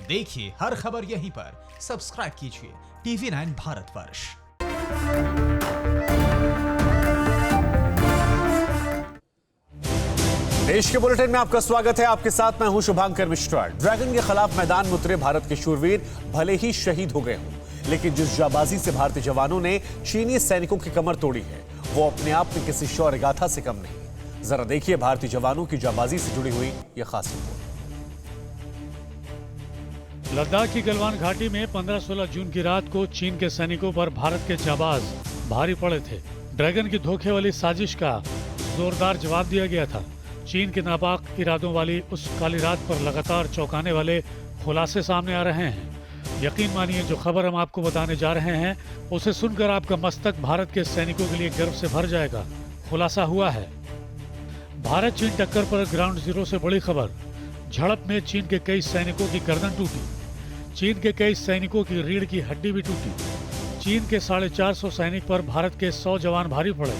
देखिए हर खबर यहीं पर। सब्सक्राइब कीजिए TV9 भारतवर्ष। देश के बुलेटिन में आपका स्वागत है। आपके साथ मैं हूं शुभांकर मिश्रा। ड्रैगन के खिलाफ मैदान में उतरे भारत के शूरवीर भले ही शहीद हो गए हों, लेकिन जिस जाबाजी से भारतीय जवानों ने चीनी सैनिकों की कमर तोड़ी है, वो अपने आप में किसी शौर्य गाथा से कम नहीं। जरा देखिए भारतीय जवानों की जाबाजी से जुड़ी हुई यह खास रिपोर्ट। लद्दाख की गलवान घाटी में 15-16 जून की रात को चीन के सैनिकों पर भारत के जाबाज भारी पड़े थे। ड्रैगन की धोखे वाली साजिश का जोरदार जवाब दिया गया था। चीन के नापाक इरादों वाली उस काली रात पर लगातार चौंकाने वाले खुलासे सामने आ रहे हैं। यकीन मानिए, जो खबर हम आपको बताने जा रहे हैं उसे सुनकर आपका मस्तक भारत के सैनिकों के लिए गर्व से भर जाएगा। खुलासा हुआ है, भारत चीन टक्कर पर ग्राउंड जीरो से बड़ी खबर। झड़प में चीन के कई सैनिकों की गर्दन टूटी, चीन के कई सैनिकों की रीढ़ की हड्डी भी टूटी। चीन के 450 सैनिक पर भारत के 100 जवान भारी पड़े।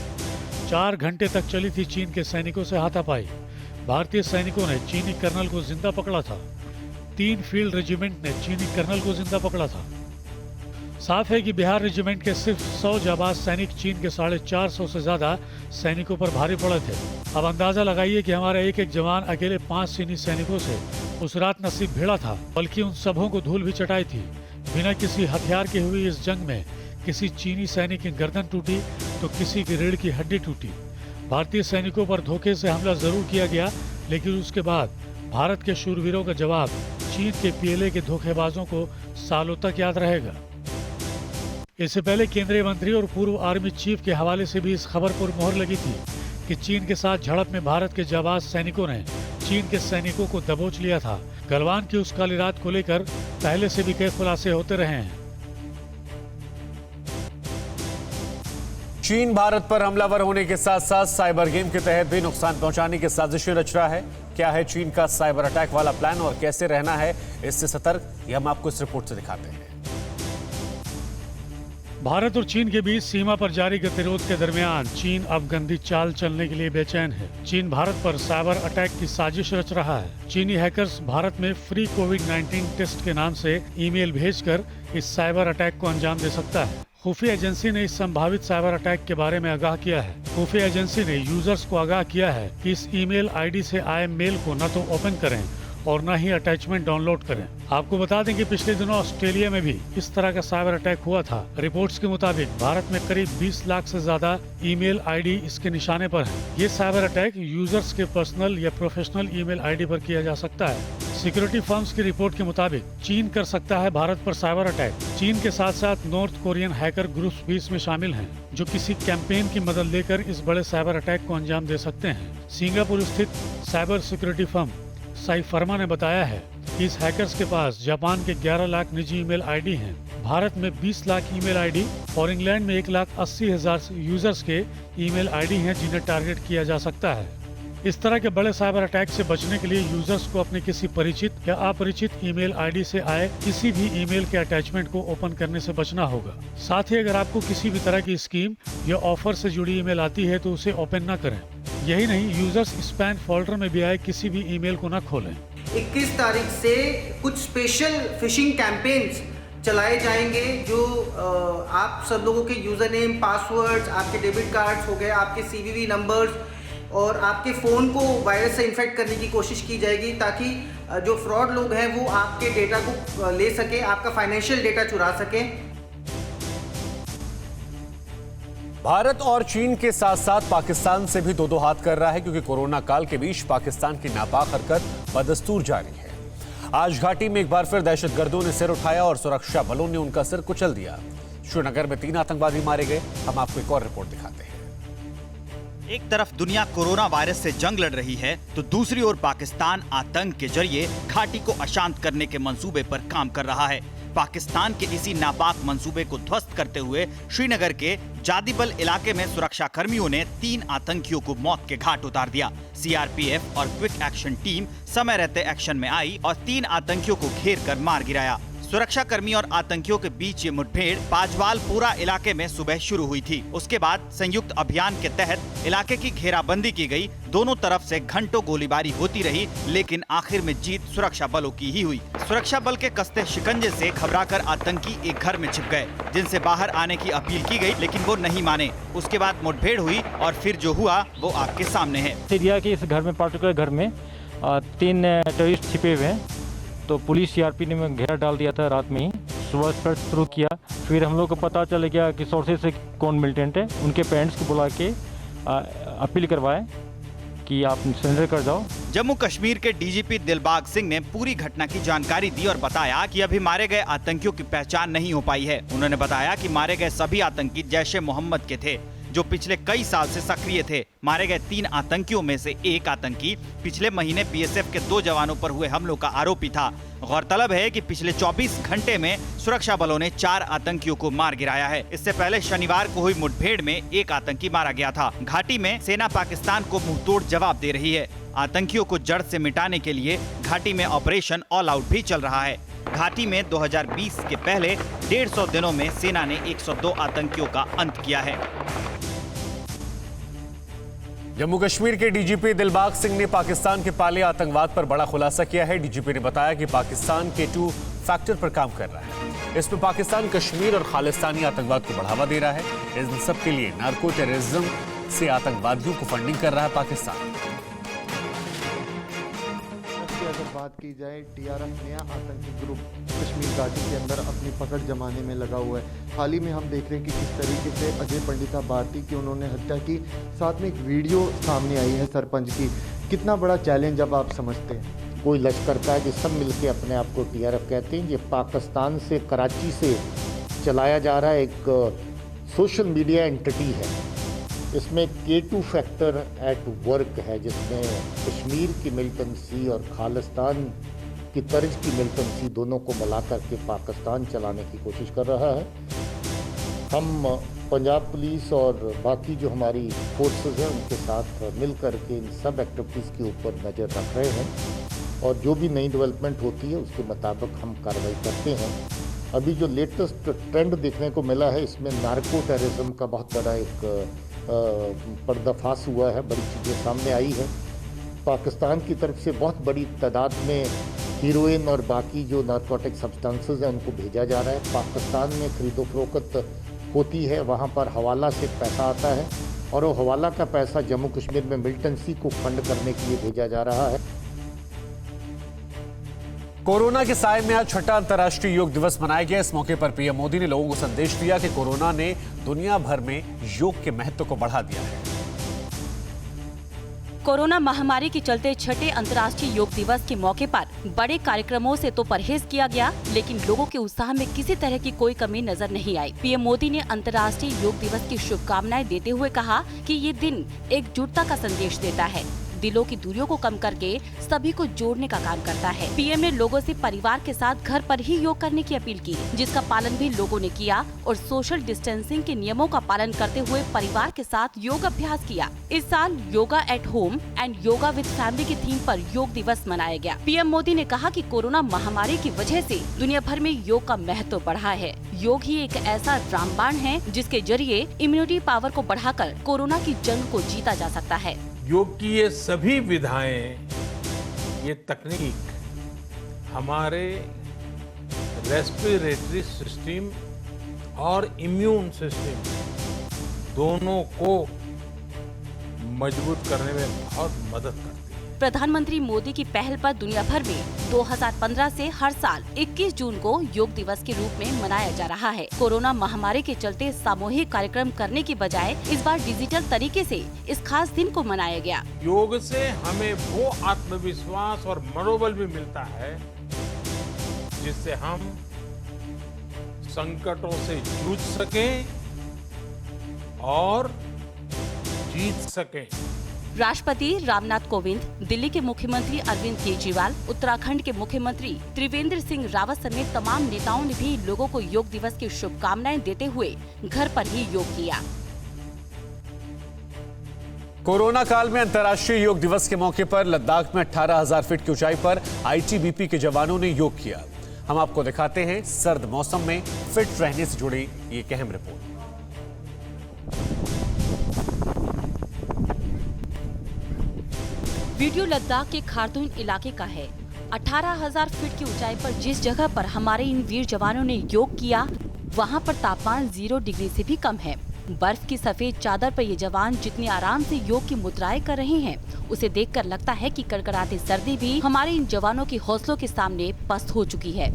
4 घंटे तक चली थी चीन के सैनिकों से हाथापाई। भारतीय सैनिकों ने चीनी कर्नल को जिंदा पकड़ा था। 3 फील्ड रेजिमेंट ने चीनी कर्नल को जिंदा पकड़ा था। साफ है कि बिहार रेजिमेंट के सिर्फ 100 जाबाज सैनिक चीन के 450 से ज्यादा सैनिकों पर भारी पड़े थे। अब अंदाजा लगाइए कि हमारा एक जवान अकेले 5 चीनी सैनिकों से उस रात नसीब भिड़ा था, बल्कि उन सबों को धूल भी चटाई थी। बिना किसी हथियार के हुई इस जंग में किसी चीनी सैनिक की गर्दन टूटी तो किसी की रीढ़ की हड्डी टूटी। भारतीय सैनिकों पर धोखे से हमला जरूर किया गया, लेकिन उसके बाद भारत के शूरवीरों का जवाब चीन के पीएलए के धोखेबाजों को सालों तक याद रहेगा। इससे पहले केंद्रीय मंत्री और पूर्व आर्मी चीफ के हवाले से भी इस खबर पर मोहर लगी थी कि चीन के साथ झड़प में भारत के जाबाज सैनिकों ने चीन के सैनिकों को दबोच लिया था। गलवान की उस काली रात को लेकर पहले से भी कई खुलासे होते रहे हैं। चीन भारत पर हमलावर होने के साथ साथ साइबर गेम के तहत भी नुकसान पहुंचाने की साजिशें रच रहा है। क्या है चीन का साइबर अटैक वाला प्लान और कैसे रहना है इससे सतर्क, ये हम आपको इस रिपोर्ट से दिखाते हैं। भारत और चीन के बीच सीमा पर जारी गतिरोध के दरमियान चीन अब गंदी चाल चलने के लिए बेचैन है। चीन भारत पर साइबर अटैक की साजिश रच रहा है। चीनी हैकर्स भारत में फ्री कोविड-19 टेस्ट के नाम से ईमेल भेजकर इस साइबर अटैक को अंजाम दे सकता है। खुफिया एजेंसी ने इस संभावित साइबर अटैक के बारे में आगाह किया है। खुफिया एजेंसी ने यूजर्स को आगाह किया है कि इस ईमेल आईडी से आए मेल को न तो ओपन करें और न ही अटैचमेंट डाउनलोड करें। आपको बता दें कि पिछले दिनों ऑस्ट्रेलिया में भी इस तरह का साइबर अटैक हुआ था। रिपोर्ट्स के मुताबिक भारत में करीब 20 लाख से ज्यादा ईमेल आईडी इसके निशाने पर है। ये साइबर अटैक यूजर्स के पर्सनल या प्रोफेशनल ईमेल आईडी पर किया जा सकता है। सिक्योरिटी फर्म्स की रिपोर्ट के मुताबिक चीन कर सकता है भारत पर साइबर अटैक। चीन के साथ साथ नॉर्थ कोरियन हैकर ग्रुप्स भी इसमें शामिल हैं, जो किसी कैंपेन की मदद लेकर इस बड़े साइबर अटैक को अंजाम दे सकते हैं। सिंगापुर स्थित साइबर सिक्योरिटी फर्म साइफर्मा ने बताया है कि इस हैकर्स के पास जापान के 11 लाख निजी ईमेल आईडी हैं, भारत में 20 लाख ईमेल आईडी और इंग्लैंड में 1,80,000 यूजर्स के ईमेल आईडी हैं जिन्हें टारगेट किया जा सकता है। इस तरह के बड़े साइबर अटैक से बचने के लिए यूजर्स को अपने किसी परिचित या अपरिचित ईमेल आईडी से आए किसी भी ईमेल के अटैचमेंट को ओपन करने से बचना होगा। साथ ही अगर आपको किसी भी तरह की स्कीम या ऑफर से जुड़ी ईमेल आती है तो उसे ओपन न करें। यही नहीं, यूजर्स स्पैम फोल्डर में भी आए किसी भी ईमेल को न खोलें। 21 तारीख से कुछ स्पेशल फिशिंग कैंपेन्स चलाए जाएंगे, जो आप सब लोगों के यूजर नेम, पासवर्ड्स, आपके डेबिट कार्ड्स हो गए, आपके CVV नंबर्स और आपके फ़ोन को वायरस से इन्फेक्ट करने की कोशिश की जाएगी, ताकि जो फ्रॉड लोग हैं वो आपके डेटा को ले सके, आपका फाइनेंशियल डेटा चुरा सकें। भारत और चीन के साथ साथ पाकिस्तान से भी दो हाथ कर रहा है, क्योंकि कोरोना काल के बीच पाकिस्तान की नापाक हरकत बदस्तूर जारी है। आज घाटी में एक बार फिर दहशतगर्दों ने सिर उठाया और सुरक्षा बलों ने उनका सिर कुचल दिया। श्रीनगर में 3 आतंकवादी मारे गए। हम आपको एक और रिपोर्ट दिखाते हैं। एक तरफ दुनिया कोरोना वायरस से जंग लड़ रही है तो दूसरी ओर पाकिस्तान आतंक के जरिए घाटी को अशांत करने के मंसूबे पर काम कर रहा है। पाकिस्तान के इसी नापाक मंसूबे को ध्वस्त करते हुए श्रीनगर के जादिबल इलाके में सुरक्षा कर्मियों ने 3 आतंकियों को मौत के घाट उतार दिया। CRPF और क्विक एक्शन टीम समय रहते एक्शन में आई और 3 आतंकियों को घेर कर मार गिराया। सुरक्षाकर्मी और आतंकियों के बीच ये मुठभेड़ पाजवालपुरा इलाके में सुबह शुरू हुई थी। उसके बाद संयुक्त अभियान के तहत इलाके की घेराबंदी की गई। दोनों तरफ से घंटों गोलीबारी होती रही, लेकिन आखिर में जीत सुरक्षा बलों की ही हुई। सुरक्षा बल के कस्ते शिकंजे से घबराकर आतंकी एक घर में छिप गए, जिनसे बाहर आने की अपील की गई, लेकिन वो नहीं माने। उसके बाद मुठभेड़ हुई और फिर जो हुआ वो आपके सामने है। सीरिया के इस घर में, पर्टिकुलर घर में 3 टेररिस्ट छिपे हुए हैं। तो पुलिस सीआरपी ने घेरा डाल दिया था रात में ही। सुबह सर्च शुरू किया, फिर हम लोग को पता चल गया कि सोर्सेज से कौन मिलिटेंट है। उनके पेरेंट्स को बुला के अपील करवाए कि आप सरेंडर कर जाओ। जम्मू कश्मीर के डीजीपी दिलबाग सिंह ने पूरी घटना की जानकारी दी और बताया कि अभी मारे गए आतंकियों की पहचान नहीं हो पाई है। उन्होंने बताया कि मारे गए सभी आतंकी जैश-ए-मोहम्मद के थे, जो पिछले कई साल से सक्रिय थे। मारे गए 3 आतंकियों में से एक आतंकी पिछले महीने बीएसएफ के 2 जवानों पर हुए हमलों का आरोपी था। गौरतलब है कि पिछले 24 घंटे में सुरक्षा बलों ने 4 आतंकियों को मार गिराया है। इससे पहले शनिवार को हुई मुठभेड़ में एक आतंकी मारा गया था। घाटी में सेना पाकिस्तान को मुंहतोड़ जवाब दे रही है। आतंकियों को जड़ से मिटाने के लिए घाटी में ऑपरेशन ऑल आउट भी चल रहा है। घाटी में 2020 के पहले 150 दिनों में सेना ने 102 आतंकियों का अंत किया है। जम्मू कश्मीर के डीजीपी दिलबाग सिंह ने पाकिस्तान के पाले आतंकवाद पर बड़ा खुलासा किया है। डीजीपी ने बताया कि पाकिस्तान K2 फैक्टर पर काम कर रहा है। इसमें पाकिस्तान कश्मीर और खालिस्तानी आतंकवाद को बढ़ावा दे रहा है। इन सब के लिए नार्को टेररिज्म से आतंकवादियों को फंडिंग कर रहा है पाकिस्तान। अगर बात की जाए, टीआरएफ नया आतंकी ग्रुप कश्मीर घाटी के अंदर अपनी पकड़ जमाने में लगा हुआ है। हाल ही में हम देख रहे हैं कि किस तरीके से अजय पंडिता भारती की उन्होंने हत्या की। साथ में एक वीडियो सामने आई है सरपंच की। कितना बड़ा चैलेंज अब आप समझते हैं? कोई लश्कर का है कि सब मिलके अपने आप को टीआरएफ कहते हैं। ये पाकिस्तान से, कराची से चलाया जा रहा है एक सोशल मीडिया एंटिटी है। इसमें K2 फैक्टर एट वर्क है, जिसमें कश्मीर की मिलिटेंसी और खालिस्तान की तर्ज की मिलिटेंसी दोनों को मिला करके पाकिस्तान चलाने की कोशिश कर रहा है। हम पंजाब पुलिस और बाकी जो हमारी फोर्सेस हैं उनके साथ मिल करके इन सब एक्टिविटीज़ के ऊपर नज़र रख रहे हैं और जो भी नई डेवलपमेंट होती है उसके मुताबिक हम कार्रवाई करते हैं। अभी जो लेटेस्ट ट्रेंड देखने को मिला है, इसमें नार्को टेररिज्म का बहुत बड़ा एक पर्दाफाश हुआ है। बड़ी चीज़ें सामने आई है। पाकिस्तान की तरफ से बहुत बड़ी तादाद में हीरोइन और बाकी जो नार्कोटिक सब्सटेंसेस हैं उनको भेजा जा रहा है। पाकिस्तान में खरीदो फरोख्त होती है, वहाँ पर हवाला से पैसा आता है और वो हवाला का पैसा जम्मू कश्मीर में मिलिटेंसी को फंड करने के लिए भेजा जा रहा है। कोरोना के साए में आज 6ठा अंतर्राष्ट्रीय योग दिवस मनाया गया। इस मौके पर पीएम मोदी ने लोगों को संदेश दिया कि कोरोना ने दुनिया भर में योग के महत्व को बढ़ा दिया है। कोरोना महामारी के चलते 6ठे अंतर्राष्ट्रीय योग दिवस के मौके पर बड़े कार्यक्रमों से तो परहेज किया गया, लेकिन लोगों के उत्साह में किसी तरह की कोई कमी नजर नहीं आई। पीएम मोदी ने अंतर्राष्ट्रीय योग दिवस की शुभकामनाएं देते हुए कहा कि ये दिन एकजुटता का संदेश देता है, दिलों की दूरियों को कम करके सभी को जोड़ने का काम करता है। पीएम ने लोगों से परिवार के साथ घर पर ही योग करने की अपील की, जिसका पालन भी लोगों ने किया और सोशल डिस्टेंसिंग के नियमों का पालन करते हुए परिवार के साथ योग अभ्यास किया। इस साल yoga at home and yoga with family की थीम पर योग दिवस मनाया गया। पीएम मोदी ने कहा कि कोरोना महामारी की वजह से दुनिया भर में योग का महत्व बढ़ा है। योग ही एक ऐसा रामबाण है जिसके जरिए इम्यूनिटी पावर को बढ़ाकर कोरोना की जंग को जीता जा सकता है। योग की ये सभी विधाएं, ये तकनीक हमारे रेस्पिरेटरी सिस्टम और इम्यून सिस्टम दोनों को मजबूत करने में बहुत मदद करती है। प्रधानमंत्री मोदी की पहल पर दुनिया भर में 2015 से हर साल 21 जून को योग दिवस के रूप में मनाया जा रहा है। कोरोना महामारी के चलते सामूहिक कार्यक्रम करने की बजाय इस बार डिजिटल तरीके से इस खास दिन को मनाया गया। योग से हमें वो आत्मविश्वास और मनोबल भी मिलता है जिससे हम संकटों से जूझ सकें और जीत सकें। राष्ट्रपति रामनाथ कोविंद, दिल्ली के मुख्यमंत्री अरविंद केजरीवाल, उत्तराखंड के मुख्यमंत्री त्रिवेंद्र सिंह रावत समेत तमाम नेताओं ने भी लोगों को योग दिवस की शुभकामनाएं देते हुए घर पर ही योग किया। कोरोना काल में अंतर्राष्ट्रीय योग दिवस के मौके पर लद्दाख में 18,000 फीट की ऊंचाई पर आईटीबीपी के जवानों ने योग किया। हम आपको दिखाते हैं सर्द मौसम में फिट रहने से जुड़ी ये अहम रिपोर्ट। वीडियो लद्दाख के खारतून इलाके का है। 18,000 फीट की ऊंचाई पर जिस जगह पर हमारे इन वीर जवानों ने योग किया, वहां पर तापमान 0 डिग्री से भी कम है। बर्फ की सफेद चादर पर ये जवान जितने आराम से योग की मुद्राएं कर रहे हैं, उसे देखकर लगता है कि कड़कड़ाती सर्दी भी हमारे इन जवानों के हौसलों के सामने पस्त हो चुकी है।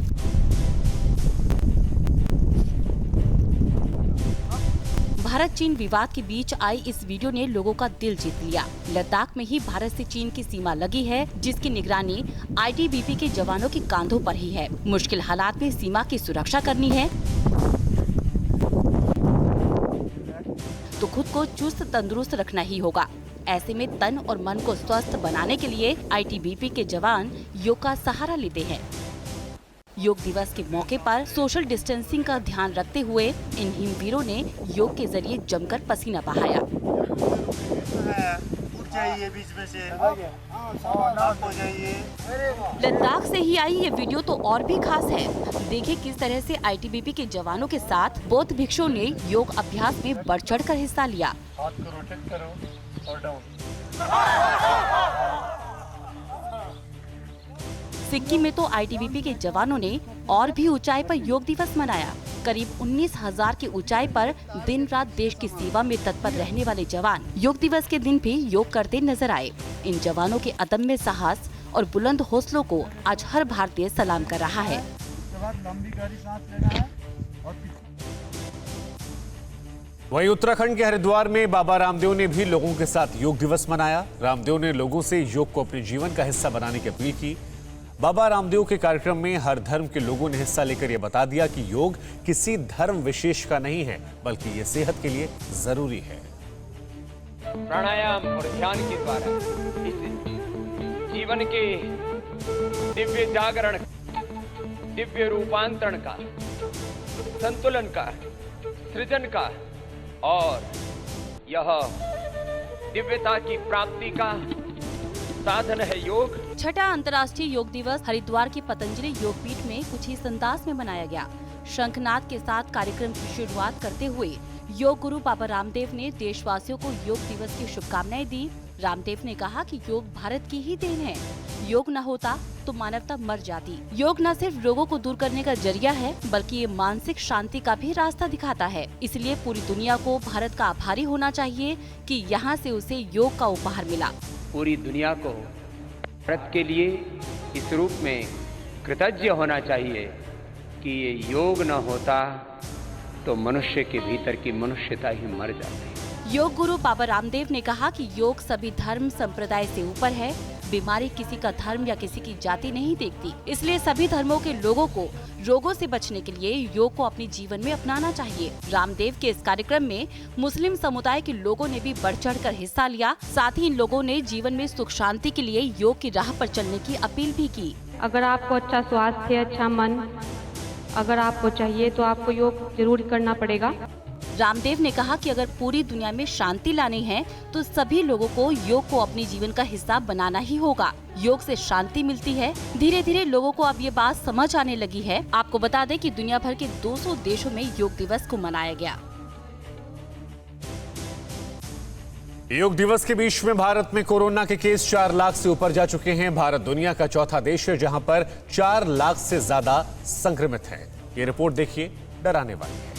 भारत चीन विवाद के बीच आई इस वीडियो ने लोगों का दिल जीत लिया। लद्दाख में ही भारत से चीन की सीमा लगी है, जिसकी निगरानी आईटीबीपी के जवानों के कांधों पर ही है। मुश्किल हालात में सीमा की सुरक्षा करनी है तो खुद को चुस्त तंदुरुस्त रखना ही होगा। ऐसे में तन और मन को स्वस्थ बनाने के लिए आईटीबीपी के जवान योग का सहारा लेते हैं। योग दिवस के मौके पर सोशल डिस्टेंसिंग का ध्यान रखते हुए इन हिमवीरों ने योग के जरिए जमकर पसीना बहाया। लद्दाख से ही आई ये वीडियो तो और भी खास है। देखिए किस तरह से आईटीबीपी के जवानों के साथ बौद्ध भिक्षुओं ने योग अभ्यास में बढ़ चढ़कर हिस्सा लिया। हाथ को रोटेट करो और डाउन। सिक्किम में तो आईटीबीपी के जवानों ने और भी ऊंचाई पर योग दिवस मनाया। करीब 19,000 की ऊंचाई पर दिन रात देश की सेवा में तत्पर रहने वाले जवान योग दिवस के दिन भी योग करते नजर आए। इन जवानों के अदम्य साहस और बुलंद हौसलों को आज हर भारतीय सलाम कर रहा है। वहीं उत्तराखंड के हरिद्वार में बाबा रामदेव ने भी लोगों के साथ योग दिवस मनाया। रामदेव ने लोगों से योग को अपने जीवन का हिस्सा बनाने की अपील की। बाबा रामदेव के कार्यक्रम में हर धर्म के लोगों ने हिस्सा लेकर यह बता दिया कि योग किसी धर्म विशेष का नहीं है, बल्कि ये सेहत के लिए जरूरी है। प्राणायाम और ध्यान के द्वारा इस जीवन के दिव्य जागरण, दिव्य रूपांतरण का, संतुलन का, सृजन का और यह दिव्यता की प्राप्ति का साधन है योग। छठा अंतर्राष्ट्रीय योग दिवस हरिद्वार के पतंजलि योगपीठ में कुछ इस अंदाज में मनाया गया। शंखनाद के साथ कार्यक्रम की शुरुआत करते हुए योग गुरु बाबा रामदेव ने देशवासियों को योग दिवस की शुभकामनाएं दी। रामदेव ने कहा कि योग भारत की ही देन है। योग न होता तो मानवता मर जाती। योग न सिर्फ रोगों को दूर करने का जरिया है, बल्कि ये मानसिक शांति का भी रास्ता दिखाता है। इसलिए पूरी दुनिया को भारत का आभारी होना चाहिए कि यहाँ से उसे योग का उपहार मिला। पूरी दुनिया को भारत के लिए इस रूप में कृतज्ञ होना चाहिए कि ये योग न होता तो मनुष्य के भीतर की मनुष्यता ही मर जाती। योग गुरु बाबा रामदेव ने कहा कि योग सभी धर्म संप्रदाय से ऊपर है। बीमारी किसी का धर्म या किसी की जाति नहीं देखती। इसलिए सभी धर्मों के लोगों को रोगों से बचने के लिए योग को अपने जीवन में अपनाना चाहिए। रामदेव के इस कार्यक्रम में मुस्लिम समुदाय के लोगों ने भी बढ़ चढ़कर हिस्सा लिया। साथ ही इन लोगों ने जीवन में सुख शांति के लिए योग की राह पर चलने की अपील भी की। अगर आपको अच्छा स्वास्थ्य, अच्छा मन अगर आपको चाहिए तो आपको योग जरूर करना पड़ेगा। रामदेव ने कहा कि अगर पूरी दुनिया में शांति लानी है तो सभी लोगों को योग को अपने जीवन का हिस्सा बनाना ही होगा। योग से शांति मिलती है। धीरे धीरे लोगों को अब ये बात समझ आने लगी है। आपको बता दें कि दुनिया भर के 200 देशों में योग दिवस को मनाया गया। योग दिवस के बीच में भारत में कोरोना के केस 4 लाख से ऊपर जा चुके हैं। भारत दुनिया का चौथा देश है जहां पर 4 लाख से ज्यादा संक्रमित हैं। ये रिपोर्ट देखिए, डराने वाली है।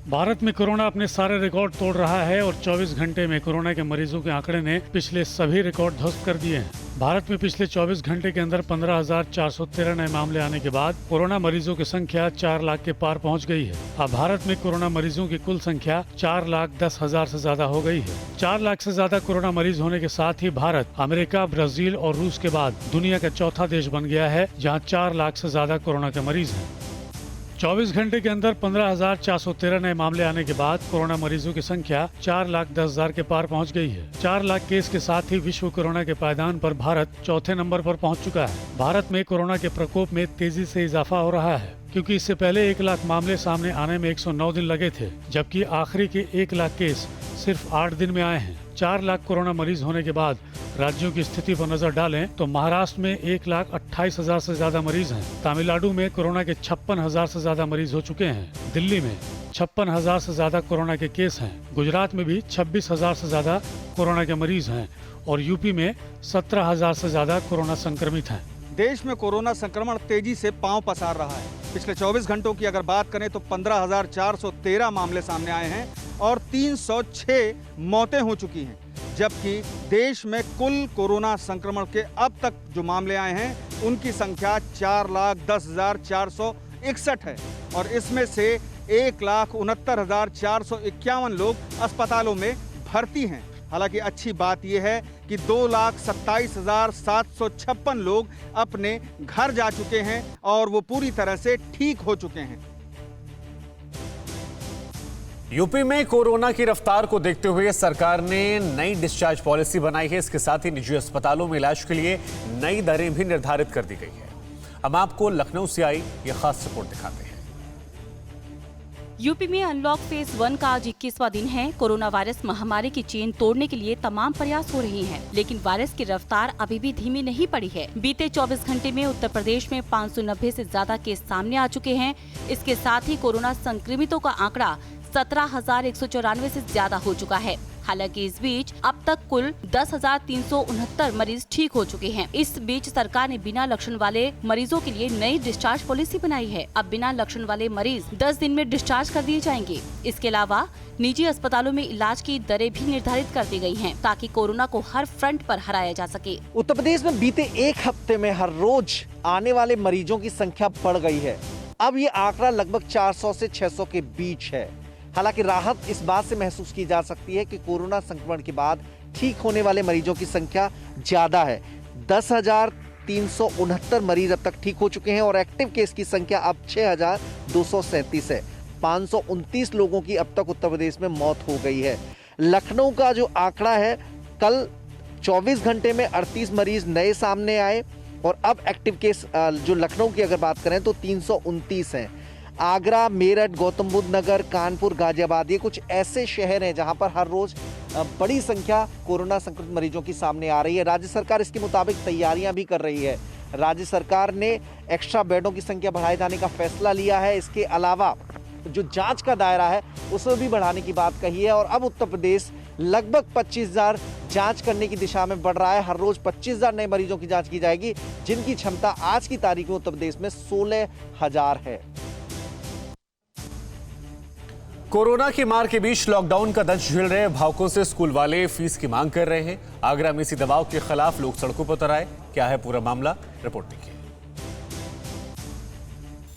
भारत में कोरोना अपने सारे रिकॉर्ड तोड़ रहा है और 24 घंटे में कोरोना के मरीजों के आंकड़े ने पिछले सभी रिकॉर्ड ध्वस्त कर दिए हैं। भारत में पिछले 24 घंटे के अंदर 15,413 नए मामले आने के बाद कोरोना मरीजों की संख्या 4 लाख के पार पहुंच गई है। अब भारत में कोरोना मरीजों की कुल संख्या 4,10,000 से ज्यादा हो गई है। 4 लाख से ज्यादा कोरोना मरीज होने के साथ ही भारत अमेरिका, ब्राजील और रूस के बाद दुनिया का चौथा देश बन गया है जहाँ 4 लाख से ज्यादा कोरोना के मरीज हैं। 24 घंटे के अंदर 15,413 नए मामले आने के बाद कोरोना मरीजों की संख्या 4,10,000 के पार पहुंच गई है। 4 लाख केस के साथ ही विश्व कोरोना के पायदान पर भारत चौथे नंबर पर पहुंच चुका है। भारत में कोरोना के प्रकोप में तेजी से इजाफा हो रहा है। क्योंकि इससे पहले 1 लाख मामले सामने आने में 109 दिन लगे थे, जबकि आखिरी के 1 लाख केस सिर्फ 8 दिन में आए हैं। 4 लाख कोरोना मरीज होने के बाद राज्यों की स्थिति पर नजर डालें तो महाराष्ट्र में 1,28,000 से ज्यादा मरीज हैं। तमिलनाडु में कोरोना के 56,000 से ज्यादा मरीज हो चुके हैं। दिल्ली में 56,000 से ज्यादा कोरोना के केस हैं। गुजरात में भी 26,000 से ज्यादा कोरोना के मरीज हैं और यूपी में 17,000 से ज्यादा कोरोना संक्रमित हैं। देश में कोरोना संक्रमण तेजी से पांव पसार रहा है। पिछले 24 घंटों की अगर बात करें तो 15,413 मामले सामने आए हैं और 306 मौतें हो चुकी हैं, जबकि देश में कुल कोरोना संक्रमण के अब तक जो मामले आए हैं उनकी संख्या 4,10,461 है और इसमें से 1,69,451 लोग अस्पतालों में भर्ती हैं। हालांकि अच्छी बात यह है कि 2,27,756 लोग अपने घर जा चुके हैं और वो पूरी तरह से ठीक हो चुके हैं। यूपी में कोरोना की रफ्तार को देखते हुए सरकार ने नई डिस्चार्ज पॉलिसी बनाई है। इसके साथ ही निजी अस्पतालों में इलाज के लिए नई दरें भी निर्धारित कर दी गई है। हम आपको लखनऊ से आई ये खास रिपोर्ट दिखाते हैं। यूपी में अनलॉक फेज 1 का आज 21वां दिन है। कोरोना वायरस महामारी की चेन तोड़ने के लिए तमाम प्रयास हो रहे हैं, लेकिन वायरस की रफ्तार अभी भी धीमी नहीं पड़ी है। बीते 24 घंटे में उत्तर प्रदेश में 590 से ज्यादा केस सामने आ चुके हैं। इसके साथ ही कोरोना संक्रमितों का आंकड़ा 17,194 से ज्यादा हो चुका है। हालांकि इस बीच अब तक कुल 10,369 मरीज ठीक हो चुके हैं। इस बीच सरकार ने बिना लक्षण वाले मरीजों के लिए नई डिस्चार्ज पॉलिसी बनाई है। अब बिना लक्षण वाले मरीज 10 दिन में डिस्चार्ज कर दिए जाएंगे। इसके अलावा निजी अस्पतालों में इलाज की दरें भी निर्धारित कर दी गई हैं, ताकि कोरोना को हर फ्रंट पर हराया जा सके। उत्तर प्रदेश में बीते 1 हफ्ते में हर रोज आने वाले मरीजों की संख्या बढ़ गई है। अब ये आंकड़ा लगभग 400 से 600 के बीच है। हालांकि राहत इस बात से महसूस की जा सकती है कि कोरोना संक्रमण के बाद ठीक होने वाले मरीजों की संख्या ज्यादा है। 10,369 मरीज अब तक ठीक हो चुके हैं और एक्टिव केस की संख्या अब 6,237 है। 529 लोगों की अब तक उत्तर प्रदेश में मौत हो गई है। लखनऊ का जो आंकड़ा है, कल 24 घंटे में 38 मरीज नए सामने आए और अब एक्टिव केस जो लखनऊ की अगर बात करें तो 329 हैं। आगरा, मेरठ, गौतम बुद्ध नगर, कानपुर, गाजियाबाद ये कुछ ऐसे शहर हैं जहां पर हर रोज बड़ी संख्या कोरोना संक्रमित मरीजों की सामने आ रही है। राज्य सरकार इसके मुताबिक तैयारियां भी कर रही है। राज्य सरकार ने एक्स्ट्रा बेडों की संख्या बढ़ाए जाने का फैसला लिया है। इसके अलावा जो जांच का दायरा है उसे भी बढ़ाने की बात कही है और अब उत्तर प्रदेश लगभग 25,000 जांच करने की दिशा में बढ़ रहा है। हर रोज 25,000 नए मरीजों की जांच की जाएगी, जिनकी क्षमता आज की तारीख में उत्तर प्रदेश में 16,000 है। कोरोना की मार के बीच लॉकडाउन का दंश झेल रहे अभिभावकों से स्कूल वाले फीस की मांग कर रहे हैं। आगरा में इसी दबाव के खिलाफ लोग सड़कों पर उतर आए। क्या है पूरा मामला, रिपोर्ट देखिए।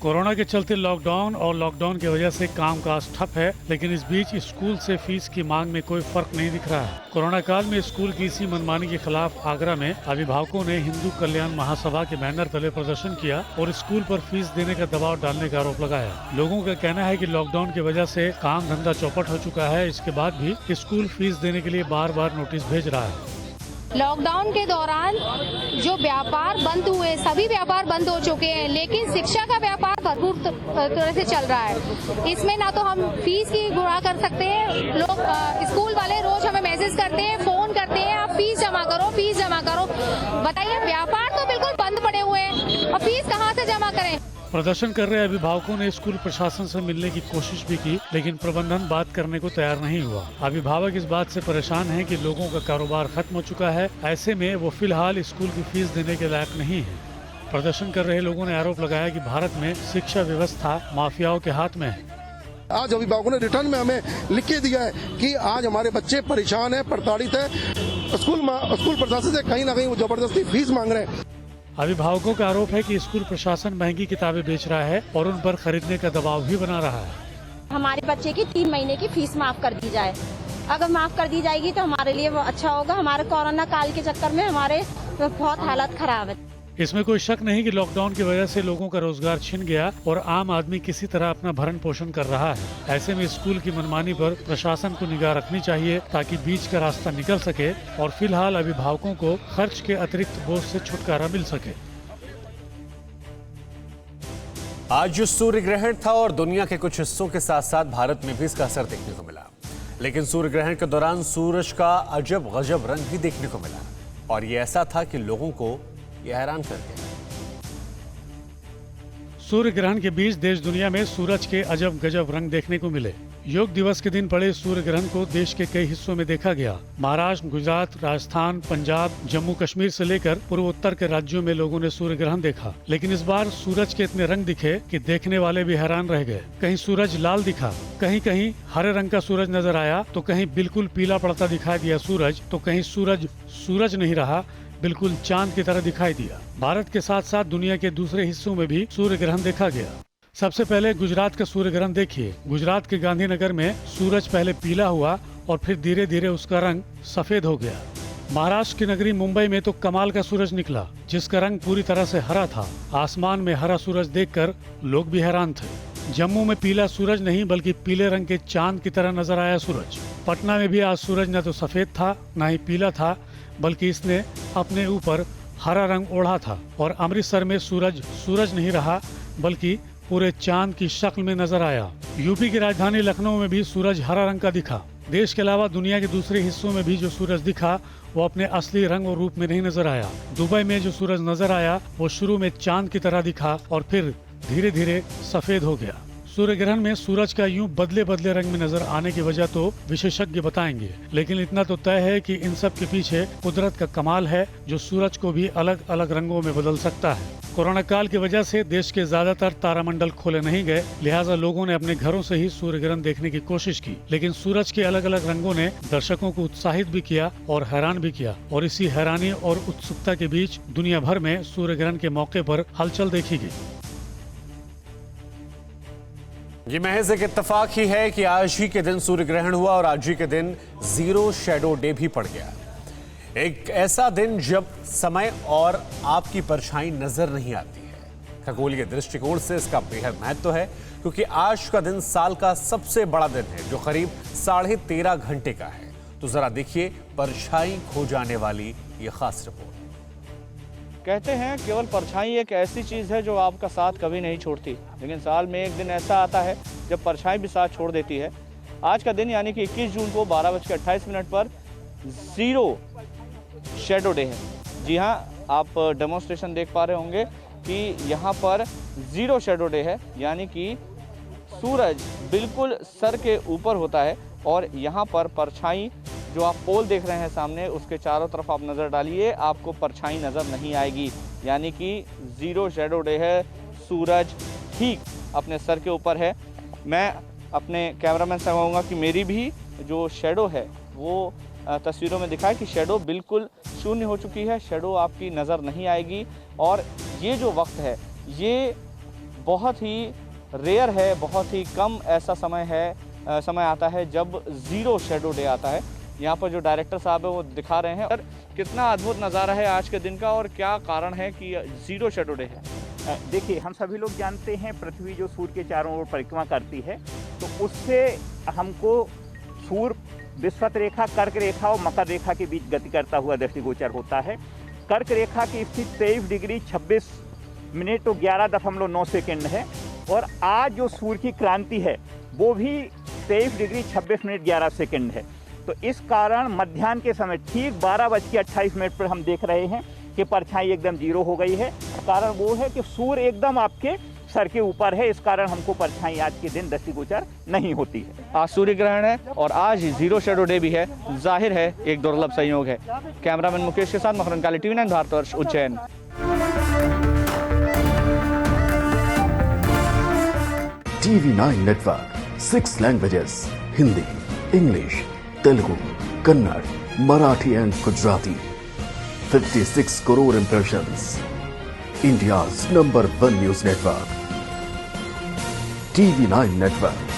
कोरोना के चलते लॉकडाउन और लॉकडाउन की वजह से कामकाज ठप है, लेकिन इस बीच स्कूल से फीस की मांग में कोई फर्क नहीं दिख रहा है। कोरोना काल में स्कूल की इसी मनमानी के खिलाफ आगरा में अभिभावकों ने हिंदू कल्याण महासभा के बैनर तले प्रदर्शन किया और स्कूल पर फीस देने का दबाव डालने का आरोप लगाया। लोगों का कहना है कि लॉकडाउन की वजह से काम धंधा चौपट हो चुका है। इसके बाद भी स्कूल फीस देने के लिए बार बार नोटिस भेज रहा है। लॉकडाउन के दौरान जो व्यापार बंद हुए, सभी व्यापार बंद हो चुके हैं, लेकिन शिक्षा का व्यापार भरपूर तरह से चल रहा है। इसमें ना तो हम फीस की गुणा कर सकते हैं। लोग स्कूल वाले रोज हमें मैसेज करते हैं, फोन करते हैं, आप फीस जमा करो, फीस जमा करो। बताइए, व्यापार तो बिल्कुल बंद पड़े हुए हैं और फीस कहाँ से जमा करें। प्रदर्शन कर रहे अभिभावकों ने स्कूल प्रशासन से मिलने की कोशिश भी की, लेकिन प्रबंधन बात करने को तैयार नहीं हुआ। अभिभावक इस बात से परेशान हैं कि लोगों का कारोबार खत्म हो चुका है। ऐसे में वो फिलहाल स्कूल की फीस देने के लायक नहीं है। प्रदर्शन कर रहे लोगों ने आरोप लगाया कि भारत में शिक्षा व्यवस्था माफियाओं के हाथ में है। आज अभिभावकों ने रिटर्न में हमें लिख के दिया है कि आज हमारे बच्चे परेशान है, प्रताड़ित है। स्कूल प्रशासन से कहीं ना कहीं वो जबरदस्ती फीस मांग रहे हैं। अभिभावकों का आरोप है कि स्कूल प्रशासन महंगी किताबें बेच रहा है और उन पर खरीदने का दबाव भी बना रहा है। हमारे बच्चे की 3 महीने की फीस माफ कर दी जाए। अगर माफ कर दी जाएगी तो हमारे लिए वो अच्छा होगा। हमारे कोरोना काल के चक्कर में हमारे बहुत हालत खराब है। इसमें कोई शक नहीं कि लॉकडाउन की वजह से लोगों का रोजगार छिन गया और आम आदमी किसी तरह अपना भरण पोषण कर रहा है। ऐसे में स्कूल की मनमानी पर प्रशासन को निगाह रखनी चाहिए ताकि बीच का रास्ता निकल सके और फिलहाल अभिभावकों को खर्च के अतिरिक्त बोझ से छुटकारा मिल सके। आज सूर्य ग्रहण था और दुनिया के कुछ हिस्सों के साथ साथ भारत में भी इसका असर देखने को मिला। लेकिन सूर्य ग्रहण के दौरान सूरज का अजब गजब रंग भी देखने को मिला और ये ऐसा था कि लोगों को यह हैरान कर दिया। सूर्य ग्रहण के बीच देश दुनिया में सूरज के अजब गजब रंग देखने को मिले। योग दिवस के दिन पड़े सूर्य ग्रहण को देश के कई हिस्सों में देखा गया। महाराष्ट्र, गुजरात, राजस्थान, पंजाब, जम्मू कश्मीर से लेकर पूर्वोत्तर के राज्यों में लोगों ने सूर्य ग्रहण देखा। लेकिन इस बार सूरज के इतने रंग दिखे कि देखने वाले भी हैरान रह गए। कहीं सूरज लाल दिखा, कहीं कहीं हरे रंग का सूरज नजर आया, तो कहीं बिल्कुल पीला पड़ता दिखाई दिया सूरज, तो कहीं सूरज नहीं रहा, बिल्कुल चांद की तरह दिखाई दिया। भारत के साथ साथ दुनिया के दूसरे हिस्सों में भी सूर्य ग्रहण देखा गया। सबसे पहले गुजरात का सूर्य ग्रहण देखिए। गुजरात के गांधीनगर में सूरज पहले पीला हुआ और फिर धीरे धीरे उसका रंग सफेद हो गया। महाराष्ट्र की नगरी मुंबई में तो कमाल का सूरज निकला, जिसका रंग पूरी तरह से हरा था। आसमान में हरा सूरज देखकर लोग भी हैरान थे। जम्मू में पीला सूरज नहीं बल्कि पीले रंग के चांद की तरह नजर आया सूरज। पटना में भी आज सूरज न तो सफेद था न ही पीला था, बल्कि इसने अपने ऊपर हरा रंग ओढ़ा था। और अमृतसर में सूरज नहीं रहा बल्कि पूरे चांद की शक्ल में नजर आया। यूपी की राजधानी लखनऊ में भी सूरज हरा रंग का दिखा। देश के अलावा दुनिया के दूसरे हिस्सों में भी जो सूरज दिखा वो अपने असली रंग और रूप में नहीं नजर आया। दुबई में जो सूरज नजर आया वो शुरू में चांद की तरह दिखा और फिर धीरे धीरे सफेद हो गया। सूर्य ग्रहण में सूरज का यूं बदले बदले रंग में नजर आने की वजह तो विशेषज्ञ बताएंगे, लेकिन इतना तो तय है कि इन सब के पीछे कुदरत का कमाल है, जो सूरज को भी अलग अलग रंगों में बदल सकता है। कोरोना काल की वजह से देश के ज्यादातर तारामंडल खोले नहीं गए, लिहाजा लोगों ने अपने घरों से ही सूर्य ग्रहण देखने की कोशिश की। लेकिन सूरज के अलग अलग रंगों ने दर्शकों को उत्साहित भी किया और हैरान भी किया। और इसी हैरानी और उत्सुकता के बीच दुनिया भर में सूर्य ग्रहण के मौके पर हलचल देखी गई। ये महज एक इत्तेफाक ही है कि आज ही के दिन सूर्य ग्रहण हुआ और आज ही के दिन जीरो शैडो डे भी पड़ गया। एक ऐसा दिन जब समय और आपकी परछाई नजर नहीं आती है। खगोलीय दृष्टिकोण से इसका बेहद महत्व है, क्योंकि आज का दिन साल का सबसे बड़ा दिन है, जो करीब 13.5 घंटे का है। तो जरा देखिए परछाई खो जाने वाली ये खास रिपोर्ट। कहते हैं केवल परछाई एक ऐसी चीज़ है जो आपका साथ कभी नहीं छोड़ती, लेकिन साल में एक दिन ऐसा आता है जब परछाई भी साथ छोड़ देती है। आज का दिन यानी कि 21 जून को 12:28 पर जीरो शैडो डे है। जी हाँ, आप डेमोन्स्ट्रेशन देख पा रहे होंगे कि यहाँ पर जीरो शैडो डे है, यानी कि सूरज बिल्कुल सर के ऊपर होता है और यहाँ पर परछाई जो आप पोल देख रहे हैं सामने, उसके चारों तरफ आप नज़र डालिए, आपको परछाई नज़र नहीं आएगी, यानी कि ज़ीरो शैडो डे है। सूरज ठीक अपने सर के ऊपर है। मैं अपने कैमरामैन से कहूँगा कि मेरी भी जो शैडो है वो तस्वीरों में दिखाए कि शैडो बिल्कुल शून्य हो चुकी है, शैडो आपकी नज़र नहीं आएगी। और ये जो वक्त है ये बहुत ही रेयर है, बहुत ही कम ऐसा समय आता है जब ज़ीरो शैडो डे आता है। यहाँ पर जो डायरेक्टर साहब है वो दिखा रहे हैं और कितना अद्भुत नज़ारा है आज के दिन का और क्या कारण है कि ज़ीरो शैडो डे है। देखिए, हम सभी लोग जानते हैं पृथ्वी जो सूर्य के चारों ओर परिक्रमा करती है, तो उससे हमको सूर्य विषुवत रेखा, कर्क रेखा और मकर रेखा के बीच गति करता हुआ दृष्टिगोचर होता है। कर्क रेखा की स्थिति 23 डिग्री 26 मिनट तो 11.9 सेकेंड है और आज जो सूर्य की क्रांति है वो भी 23 डिग्री 26 मिनट 11 सेकेंड है। तो इस कारण मध्याह्न के समय ठीक 12:28 पर हम देख रहे हैं कि परछाई एकदम जीरो हो गई है। कारण वो है कि सूर्य एकदम आपके सर के ऊपर है, इस कारण हमको परछाई आज के दिन दृष्टिगोचर नहीं होती है। आज सूर्य ग्रहण है और आज जीरो शैडो डे भी है, जाहिर है एक दुर्लभ संयोग है। कैमरामैन मुकेश के साथ मकरन काली, TV9 Bharatvarsh, Ujjain. TV9 network 6 languages, Hindi, English, Telugu, Kannada, Marathi and Gujarati. 56 crore impressions. India's #1 news network. TV9 network.